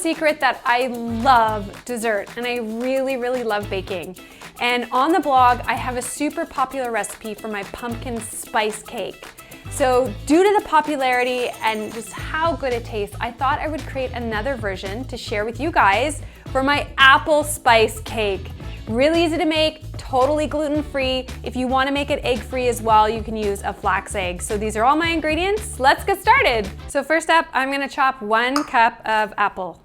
secret that I love dessert and I really, really love baking. And on the blog, I have a super popular recipe for my pumpkin spice cake. So due to the popularity and just how good it tastes, I thought I would create another version to share with you guys for my apple spice cake. Really easy to make, totally gluten-free. If you want to make it egg-free as well, you can use a flax egg. So these are all my ingredients. Let's get started. So first up, I'm going to chop 1 cup of apple.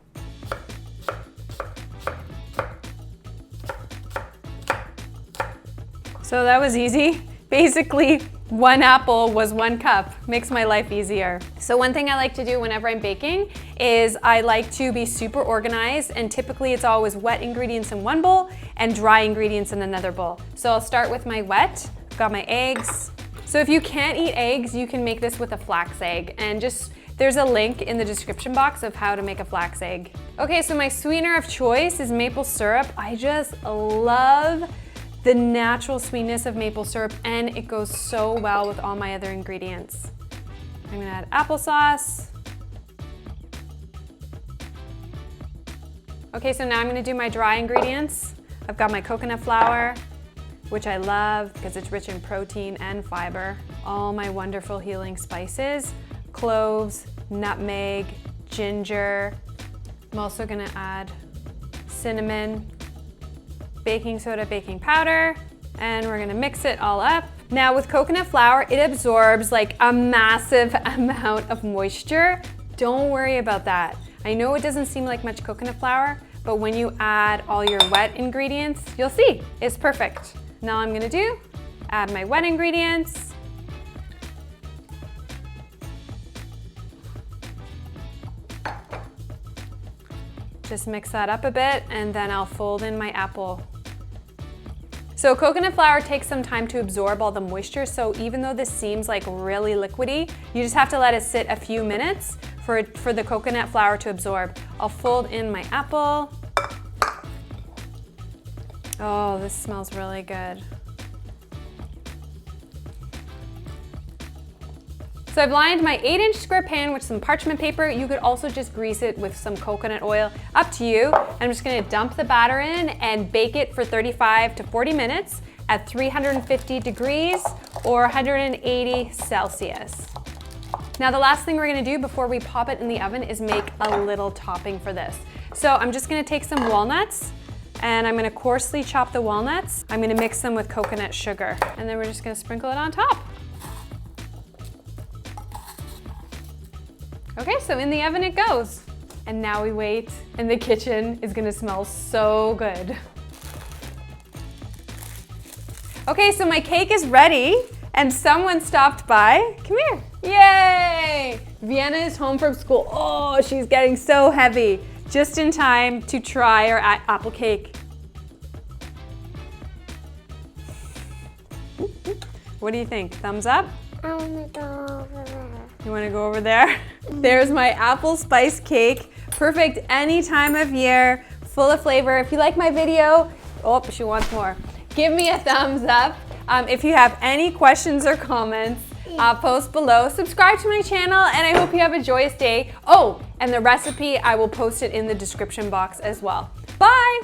So that was easy. Basically, 1 apple was 1 cup. Makes my life easier. So one thing I like to do whenever I'm baking is I like to be super organized, and typically it's always wet ingredients in one bowl and dry ingredients in another bowl. So I'll start with my wet. I've got my eggs. So if you can't eat eggs, you can make this with a flax egg, and there's a link in the description box of how to make a flax egg. Okay, so my sweetener of choice is maple syrup. I just love the natural sweetness of maple syrup, and it goes so well with all my other ingredients. I'm gonna add applesauce. Okay, so now I'm gonna do my dry ingredients. I've got my coconut flour, which I love because it's rich in protein and fiber. All my wonderful healing spices, cloves, nutmeg, ginger. I'm also gonna add cinnamon, baking soda, baking powder, and we're gonna mix it all up. Now with coconut flour, it absorbs like a massive amount of moisture. Don't worry about that. I know it doesn't seem like much coconut flour, but when you add all your wet ingredients, you'll see, it's perfect. Now I'm gonna add my wet ingredients. Just mix that up a bit, and then I'll fold in my apple. So coconut flour takes some time to absorb all the moisture, so even though this seems like really liquidy, you just have to let it sit a few minutes for the coconut flour to absorb. I'll fold in my apple. Oh, this smells really good. So I've lined my 8-inch square pan with some parchment paper. You could also just grease it with some coconut oil, up to you. I'm just gonna dump the batter in and bake it for 35 to 40 minutes at 350 degrees or 180 Celsius. Now the last thing we're gonna do before we pop it in the oven is make a little topping for this. So I'm just gonna take some walnuts, and I'm gonna coarsely chop the walnuts. I'm gonna mix them with coconut sugar, and then we're just gonna sprinkle it on top. Okay, so in the oven it goes. And now we wait, and the kitchen is gonna smell so good. Okay, so my cake is ready, and someone stopped by. Come here. Yay! Vienna is home from school. Oh, she's getting so heavy. Just in time to try our apple cake. What do you think? Thumbs up? I want to go over there. You want to go over there? There's my apple spice cake. Perfect any time of year, full of flavor. If you like my video, oh, she wants more. Give me a thumbs up. If you have any questions or comments, post below. Subscribe to my channel, and I hope you have a joyous day. Oh, and the recipe, I will post it in the description box as well. Bye!